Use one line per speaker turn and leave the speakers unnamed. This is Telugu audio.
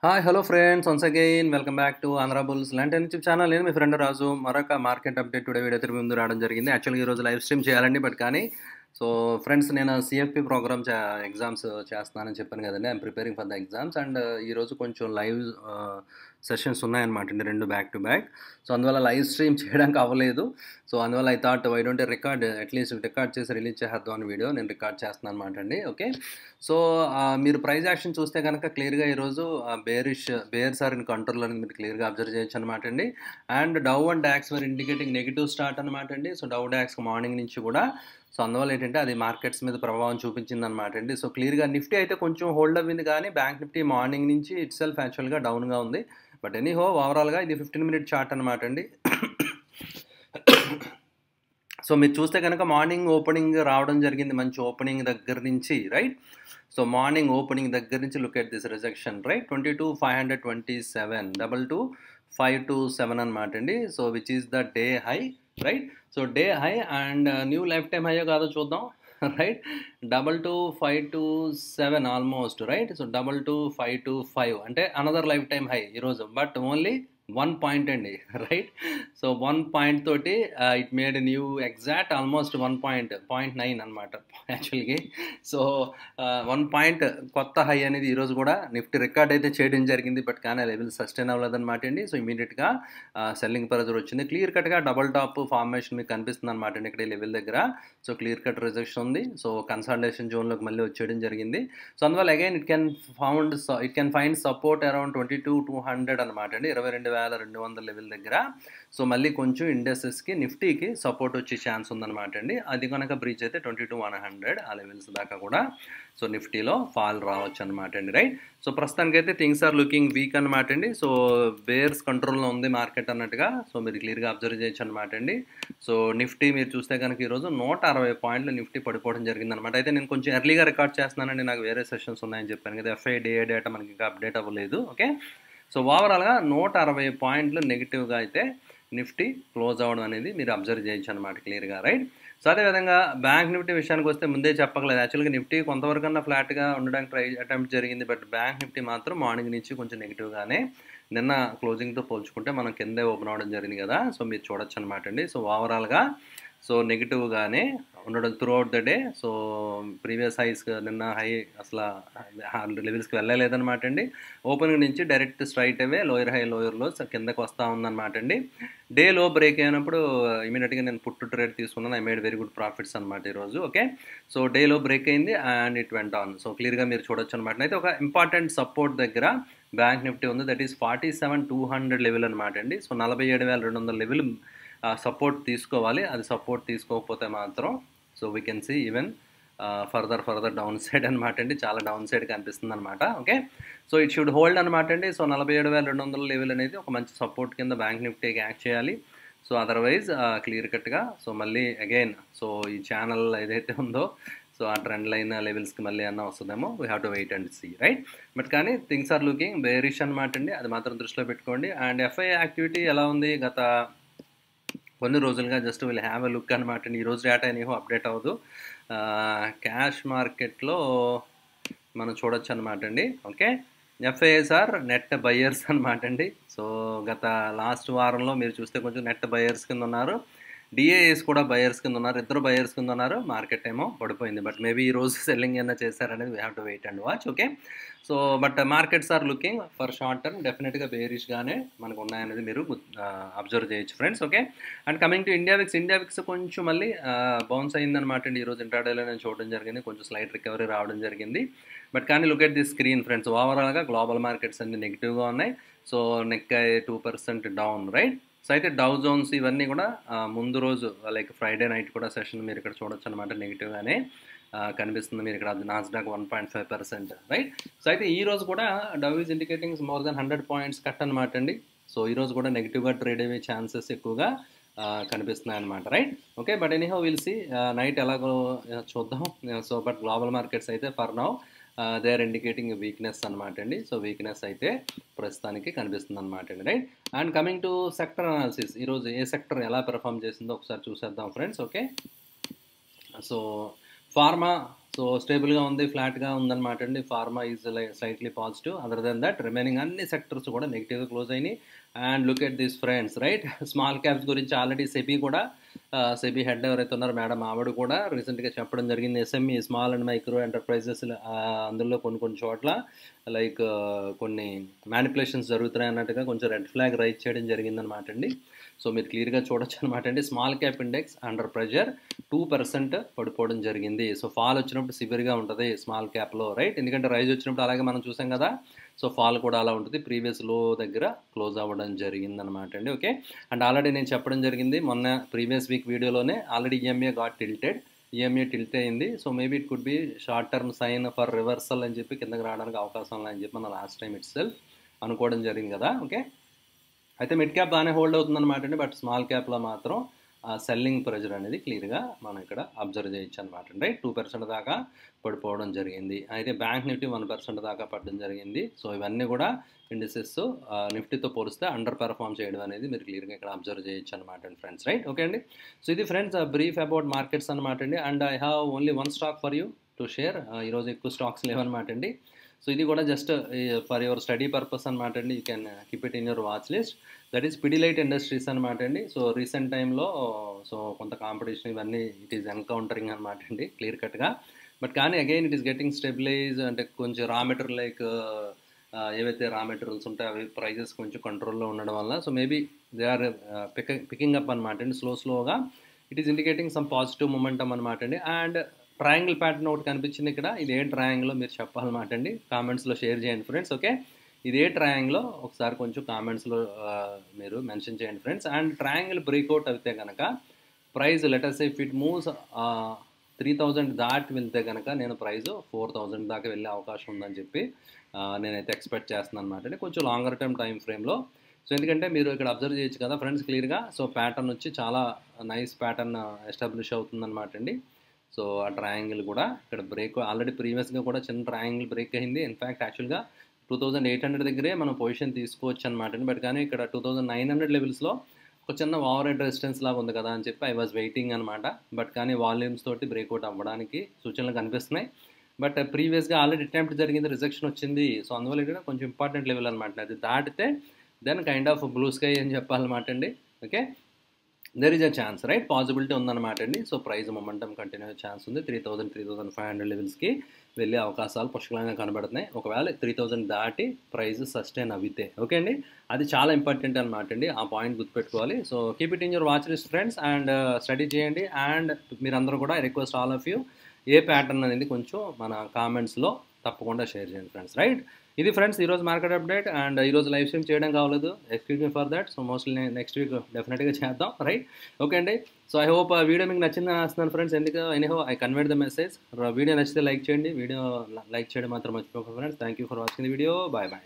Hi hello friends once again welcome back to Andhra bulls లాంటి యూట్యూబ్ ఛానల్. నేను మీ ఫ్రెండ్ రాజు. మరొక మార్కెట్ అప్డేట్ టుడే వీడియో తిరిగి ముందు రావడం జరిగింది. యాక్చువల్గా ఈరోజు లైవ్ స్ట్రీమ్ చేయాలండి, బట్ కానీ ఫ్రెండ్స్, నేను సిఎఫ్పి ప్రోగ్రామ్ ఎగ్జామ్స్ చేస్తున్నానని చెప్పాను కదండి. I'm preparing for the exams and ఈరోజు కొంచెం లైవ్ సెషన్స్ ఉన్నాయన్నమాట అండి, రెండు బ్యాక్ టు బ్యాక్. సో అందువల్ల లైవ్ స్ట్రీమ్ చేయడానికి అవ్వలేదు. సో అందువల్ల I thought why don't record, at least record చేసి రిలీజ్ చేద్దాం అని వీడియో నేను రికార్డ్ చేస్తున్నాను అనమాట అండి. ఓకే, సో మీరు ప్రైస్ యాక్షన్ చూస్తే కనుక క్లియర్గా ఈరోజు బేర్స్ ఆర్ ఇన్ కంట్రోల్ అనేది మీరు క్లియర్గా అబ్జర్వ్ చేయొచ్చు అనమాట అండి. And Dow and Dax were indicating negative start అనమాట అండి. సో డౌ డాక్స్ మార్నింగ్ నుంచి కూడా, సో అందువల్ల ఏంటంటే అది మార్కెట్స్ మీద ప్రభావం చూపించింది అనమాట అండి. సో క్లియర్గా నిఫ్టీ అయితే కొంచెం హోల్డ్ అవ్వింది, కానీ బ్యాంక్ నిఫ్టీ మార్నింగ్ నుంచి ఇట్ సెల్ఫ్ యాక్చువల్గా డౌన్గా ఉంది. బట్ ఎనీహో ఓవరాల్గా ఇది 15 మినిట్ చార్ట్ అనమాట అండి. సో మీరు చూస్తే కనుక మార్నింగ్ ఓపెనింగ్ రావడం జరిగింది, మంచి ఓపెనింగ్ దగ్గర నుంచి, రైట్. సో మార్నింగ్ ఓపెనింగ్ దగ్గర నుంచి look at this rejection, right. 22,527 22,527 అనమాట అండి. So which is the day high, right. So day high and new life time హైయో కాదో చూద్దాం, రైట్. 22,527 almost, right. సో 22,525 అంటే అనదర్ లైఫ్ టైమ్ హై ఈరోజు, బట్ ఓన్లీ 1 పాయింట్ అండి, రైట్. సో 1 పాయింట్ తోటి it made new exact almost 1.9 అనమాట యాక్చువల్గా. సో 1 పాయింట్ కొత్త హై అనేది ఈరోజు కూడా నిఫ్టీ రికార్డ్ అయితే చేయడం జరిగింది, బట్ కానీ లెవెల్ సస్టైన్ అవ్వలేదన్నమాట అండి. సో ఇమీడియట్గా సెల్లింగ్ ప్రెజర్ వచ్చింది. క్లియర్ కట్గా డబుల్ టాప్ ఫార్మేషన్ మీకు కనిపిస్తుంది అనమాట అండి ఇక్కడ ఈ లెవెల్ దగ్గర. సో క్లియర్ కట్ రిజెక్షన్ ఉంది. సో కన్సాలిడేషన్ జోన్లోకి మళ్ళీ వచ్చేయడం జరిగింది. సో అందువల్ల again it can find support around 22,200 అనమాట అండి, 22,200 లెవెల్ దగ్గర. సో మళ్ళీ కొంచెం ఇండస్ట్రీస్కి నిఫ్టీకి సపోర్ట్ వచ్చే ఛాన్స్ ఉందన్నమాట అండి. అది కనుక బ్రీచ్ అయితే 22,100 ఆ లెవెల్స్ దాకా కూడా సో నిఫ్టీలో ఫాల్ రావచ్చు అనమాట అండి, రైట్. సో ప్రస్తుతానికైతే థింగ్స్ ఆర్ లుకింగ్ వీక్ అనమాట అండి. సో బేర్స్ కంట్రోల్లో ఉంది మార్కెట్ అన్నట్టుగా సో మీరు క్లియర్గా అబ్జర్వ్ చేయొచ్చు అనమాట అండి. సో నిఫ్టీ మీరు చూస్తే కనుక ఈరోజు 160 పాయింట్లు నిఫ్టీ పడిపోవడం జరిగింది అనమాట. అయితే నేను కొంచెం ఎర్లీగా రికార్డ్ చేస్తున్నానండి, నాకు వేరే సెషన్స్ ఉన్నాయని చెప్పాను కదా. ఎఫ్ఐ డేటా మనకి ఇంకా అప్డేట్ అవ్వలేదు. ఓకే, సో ఓవరాల్గా 160 పాయింట్లు నెగిటివ్గా అయితే నిఫ్టీ క్లోజ్ అవ్వడం అనేది మీరు అబ్జర్వ్ చేయొచ్చు అనమాట క్లియర్గా, రైట్. సో అదేవిధంగా బ్యాంక్ నిఫ్టీ విషయానికి వస్తే ముందే చెప్పగలేదు. యాక్చువల్గా నిఫ్టీ కొంతవరకన్నా ఫ్లాట్గా ఉండడానికి అటెంప్ట్ జరిగింది, బట్ బ్యాంక్ నిఫ్టీ మాత్రం మార్నింగ్ నుంచి కొంచెం నెగిటివ్గానే నిన్న క్లోజింగ్తో పోల్చుకుంటే మనం కిందే ఓపెన్ అవ్వడం జరిగింది కదా. సో మీరు చూడొచ్చు అనమాట అండి. సో ఓవరాల్గా సో నెగిటివ్గానే ఉండడం throughout the day. So previous highs నిన్న హై అసలు లెవెల్స్కి వెళ్ళలేదన్నమాట అండి. ఓపెనింగ్ నుంచి direct straight away lower high lower low కిందకు వస్తూ ఉందన్నమాట అండి. డే లో బ్రేక్ అయినప్పుడు ఇమీడియట్గా నేను పుట్టు ట్రేడ్ తీసుకున్నాను. I made very good profits అనమాట ఈరోజు. ఓకే, సో డేలో బ్రేక్ అయింది and it went on. So క్లియర్గా మీరు చూడొచ్చు అనమాట. అయితే ఒక ఇంపార్టెంట్ సపోర్ట్ దగ్గర బ్యాంక్ నిఫ్టీ ఉంది, దట్ ఈస్ 47,200 లెవెల్ అనమాట అండి. సో 47,200 లెవెల్ సపోర్ట్ తీసుకోవాలి. అది సపోర్ట్ తీసుకోకపోతే మాత్రం so we can see even further down side అనమాట అండి. చాలా డౌన్ సైడ్ కనిపిస్తుంది అనమాట. Okay, so it should hold అనమాట అండి. సో 47,200 లెవెల్ అనేది ఒక మంచి సపోర్ట్ కింద బ్యాంక్ నిఫ్టీకి యాక్ట్ చేయాలి. సో అదర్వైజ్ క్లియర్ కట్గా సో మళ్ళీ అగైన్ సో ఈ ఛానల్ ఏదైతే ఉందో సో ఆ ట్రెండ్ లైన్ లెవెల్స్కి మళ్ళీ అన్న వస్తుందేమో, we have to wait and see, right. But కానీ థింగ్స్ ఆర్ లుకింగ్ బేరిష్ అనమాట అండి, అది మాత్రం దృష్టిలో పెట్టుకోండి. అండ్ ఎఫ్ఐ యాక్టివిటీ ఎలా ఉంది గత కొన్ని రోజులుగా జస్ట్ వీళ్ళు హ్యావ్ ఎ లుక్ అనమాట అండి. ఈరోజు డేటా ఏమో అప్డేట్ అవ్వదు. క్యాష్ మార్కెట్లో మనం చూడొచ్చు అనమాట అండి. Okay, FIs are net buyers అనమాట అండి. సో గత లాస్ట్ వారంలో మీరు చూస్తే కొంచెం నెట్ బయర్స్ కింద ఉన్నారు, డిఏఎస్ కూడా బయర్స్ కింద ఉన్నారు, ఇద్దరు బయర్స్ కింద ఉన్నారు. మార్కెట్ ఏమో పడిపోయింది, బట్ మేబీ ఈ రోజు సెల్లింగ్ ఏమైనా చేశారనేది we have to wait and watch. Okay, so but markets are looking for short term డెఫినెట్గా బేరిష్గానే మనకు ఉన్నాయనేది మీరు అబ్జర్వ్ చేయొచ్చు friends. Okay, and coming to India VIX కొంచెం మళ్ళీ బౌన్స్ అయిందనమాట అండి. ఈరోజు ఇంట్రాడేలో నేను చూడడం జరిగింది, కొంచెం స్లైట్ రికవరీ రావడం జరిగింది. బట్ కానీ look at the screen friends, ఓవరాల్గా గ్లోబల్ మార్కెట్స్ అన్ని నెగిటివ్గా ఉన్నాయి. So Nikkei 2% down, right. So అయితే డౌ జోన్స్ ఇవన్నీ కూడా ముందు రోజు లైక్ ఫ్రైడే నైట్ కూడా సెషన్ మీరు ఇక్కడ చూడొచ్చు అనమాట, నెగిటివ్గానే కనిపిస్తుంది. మీరు ఇక్కడ నాస్డాక్ 1.5%, రైట్. సో అయితే ఈ రోజు కూడా Dow is indicating more than 100 points cut అనమాట అండి. సో ఈరోజు కూడా నెగిటివ్గా ట్రేడ్ అయ్యే ఛాన్సెస్ ఎక్కువగా కనిపిస్తున్నాయి అనమాట, right. Okay, but anyhow will see night ఎలాగో చూద్దాం. సో బట్ గ్లోబల్ మార్కెట్స్ అయితే for now they are indicating weakness అనమాట అండి. సో వీక్నెస్ అయితే ప్రస్తుతానికి కనిపిస్తుంది అనమాట అండి, right. And coming to sector analysis, ఈరోజు ఏ సెక్టర్ ఎలా పెర్ఫామ్ చేసిందో ఒకసారి చూసేద్దాం friends. Okay, so pharma so స్టేబుల్గా ఉంది, ఫ్లాట్గా ఉందన్నమాట అండి. Pharma is slightly positive. Other than that remaining అన్ని సెక్టర్స్ కూడా నెగిటివ్గా క్లోజ్ అయినాయి. And look at this friends, right? Small caps గురించి ఆల్రెడీ సెబీ కూడా, సెబీ హెడ్ ఎవరైతే ఉన్నారో మేడం, ఆవిడ కూడా రీసెంట్గా చెప్పడం జరిగింది. SME, small and micro enterprises, అందులో కొన్ని చోట్ల లైక్ కొన్ని మ్యానిపులేషన్స్ జరుగుతున్నాయి అన్నట్టుగా కొంచెం రెడ్ ఫ్లాగ్ రైజ్ చేయడం జరిగిందనమాట అండి. సో మీరు క్లియర్గా చూడొచ్చు అనమాట అండి. Small cap index under pressure 2% పడిపోవడం జరిగింది. సో ఫాల్ వచ్చినప్పుడు సివియర్గా ఉంటుంది స్మాల్ క్యాప్లో, రైట్? ఎందుకంటే రైజ్ వచ్చినప్పుడు అలాగే మనం చూసాం కదా, సో ఫాల్ కూడా అలా ఉంటుంది. ప్రీవియస్ లో దగ్గర క్లోజ్ అవ్వడం జరిగిందనమాట అండి. ఓకే, అండ్ ఆల్రెడీ నేను చెప్పడం జరిగింది మొన్న ప్రీవియస్ వీక్ వీడియోలోనే, already EMA got tilted, EMA tilt అయింది. So maybe it could be short term sign for reversal అని చెప్పి కిందకి రావడానికి అవకాశం ఉందని చెప్పి మన లాస్ట్ టైం ఇట్ సెల్ఫ్ అనుకోవడం జరిగింది కదా. ఓకే, అయితే మిడ్ క్యాప్ బాగానే హోల్డ్ అవుతుందన్నమాట అండి. బట్ స్మాల్ క్యాప్లో మాత్రం సెల్లింగ్ ప్రెజర్ అనేది క్లియర్గా మనం ఇక్కడ అబ్జర్వ్ చేయొచ్చు అనమాట అండి. 2% దాకా పడిపోవడం జరిగింది. అయితే బ్యాంక్ నిఫ్టీ 1% దాకా పడడం జరిగింది. సో ఇవన్నీ కూడా ఇండిసెస్ నిఫ్టీతో పోలిస్తే అండర్ పెర్ఫామ్ చేయడం అనేది మీరు క్లియర్గా ఇక్కడ అబ్జర్వ్ చేయొచ్చు అనమాట అండి ఫ్రెండ్స్, రైట్? ఓకే అండి. సో ఇది ఫ్రెండ్స్ బ్రీఫ్ అబౌట్ మార్కెట్స్ అనమాట అండి. And I have only one stock for you to share. ఈరోజు ఎక్కువ స్టాక్స్ లేవన్నమాట అండి. సో ఇది కూడా just for your study purpose అనమాట అండి. You can keep it in your watch list. That is Pidilite industries అనమాట అండి. సో రీసెంట్ టైంలో సో కొంత కాంపిటీషన్ ఇవన్నీ ఇట్ ఈస్ ఎన్కౌంటరింగ్ అనమాట అండి, క్లియర్ కట్గా. బట్ కానీ again it is getting stabilize, అంటే కొంచెం రా మెటీరియల్ లైక్ ఏవైతే రా మెటీరియల్స్ ఉంటాయో అవి ప్రైజెస్ కొంచెం కంట్రోల్లో ఉండడం వల్ల so maybe they are picking up అనమాట అండి. స్లోగా it is indicating some positive momentum అనమాట అండి. అండ్ ట్రయాంగిల్ ప్యాటర్న్ ఒకటి కనిపించింది ఇక్కడ. ఇది ఏ ట్రయాంగిల్లో మీరు చెప్పాలన్నమాట అండి, కామెంట్స్లో షేర్ చేయండి ఫ్రెండ్స్. ఓకే, ఇదే ట్రయాంగిల్లో ఒకసారి కొంచెం కామెంట్స్లో మీరు మెన్షన్ చేయండి ఫ్రెండ్స్. అండ్ ట్రయాంగిల్ బ్రేక్అవుట్ అయితే కనుక price letters if it moves 3000 దాటి వెళ్తే కనుక నేను ప్రైస్ 4000 దాకా వెళ్ళే అవకాశం ఉందని చెప్పి నేనైతే ఎక్స్పెక్ట్ చేస్తున్నాను అనమాట అండి, కొంచెం లాంగర్ టర్మ్ టైం ఫ్రేమ్లో. సో ఎందుకంటే మీరు ఇక్కడ అబ్జర్వ్ చేయొచ్చు కదా ఫ్రెండ్స్ క్లియర్గా. సో ప్యాటర్న్ వచ్చి చాలా నైస్ ప్యాటర్న్ ఎస్టాబ్లిష్ అవుతుందన్నమాట అండి. సో ఆ ట్రయాంగిల్ కూడా ఇక్కడ బ్రేక్ ఆల్రెడీ ప్రీవియస్గా కూడా చిన్న ట్రయాంగిల్ బ్రేక్ అయింది. ఇన్ఫ్యాక్ట్ యాక్చువల్గా 2800 దగ్గరే మనం పొజిషన్ తీసుకోవచ్చు అనమాట అండి. బట్ కానీ ఇక్కడ 2900 లెవెల్స్లో ఒక చిన్న ఓవర్ హెడ్ రెసిస్టెన్స్ లాగా ఉంది కదా అని చెప్పి ఐ వాజ్ వెయిటింగ్ అనమాట. బట్ కానీ వాల్యూమ్స్ తోటి బ్రేక్అవుట్ అవ్వడానికి సూచనలు కనిపిస్తున్నాయి. బట్ ప్రీవియస్గా ఆల్రెడీ అటెంప్ట్ జరిగింది, రిజెక్షన్ వచ్చింది. సో అందువల్ల ఇక్కడ కొంచెం ఇంపార్టెంట్ లెవెల్ అనమాట. అది దాటితే then kind of blue sky అని చెప్పాలన్నమాట అండి. Okay, there is a chance, right? Possibility ఉందన్నమాట అండి. So price momentum continue chance ఉంది. 3500 లెవెల్స్కి వెళ్ళే అవకాశాలు పుష్కలంగా కనబడుతున్నాయి. ఒకవేళ 3000 దాటి ప్రైస్ సస్టైన్ అవితే, ఓకే అండి, అది చాలా ఇంపార్టెంట్ అనమాట అండి. ఆ పాయింట్ గుర్తుపెట్టుకోవాలి. So keep it in your watch list friends and study చేయండి. అండ్ మీరందరూ కూడా రిక్వెస్ట్ ఆల్ ఆఫ్ యూ ఏ ప్యాటర్న్ అనేది కొంచెం మన కామెంట్స్లో తప్పకుండా షేర్ చేయండి ఫ్రెండ్స్, రైట్? ఇది ఫ్రెండ్స్ ఈరోజు మార్కెట్ అప్డేట్. అండ్ ఈరోజు లైవ్ స్ట్రీమ్ చేయడం కావలేదు, excuse me for that. So mostly next week డెఫినెట్గా చేద్దాం, రైట్? ఓకే అండి. సో ఐ హోప్ ఆ వీడియో మీకు నచ్చిందని ఆస్తున్నాను ఫ్రెండ్స్. ఎందుకు anyhow I convert the message. Video నచ్చితే లైక్ చేయండి, వీడియో లైక్ చేయడం మాత్రం మర్చిపోకండి friends. Thank you for watching the video. Bye bye.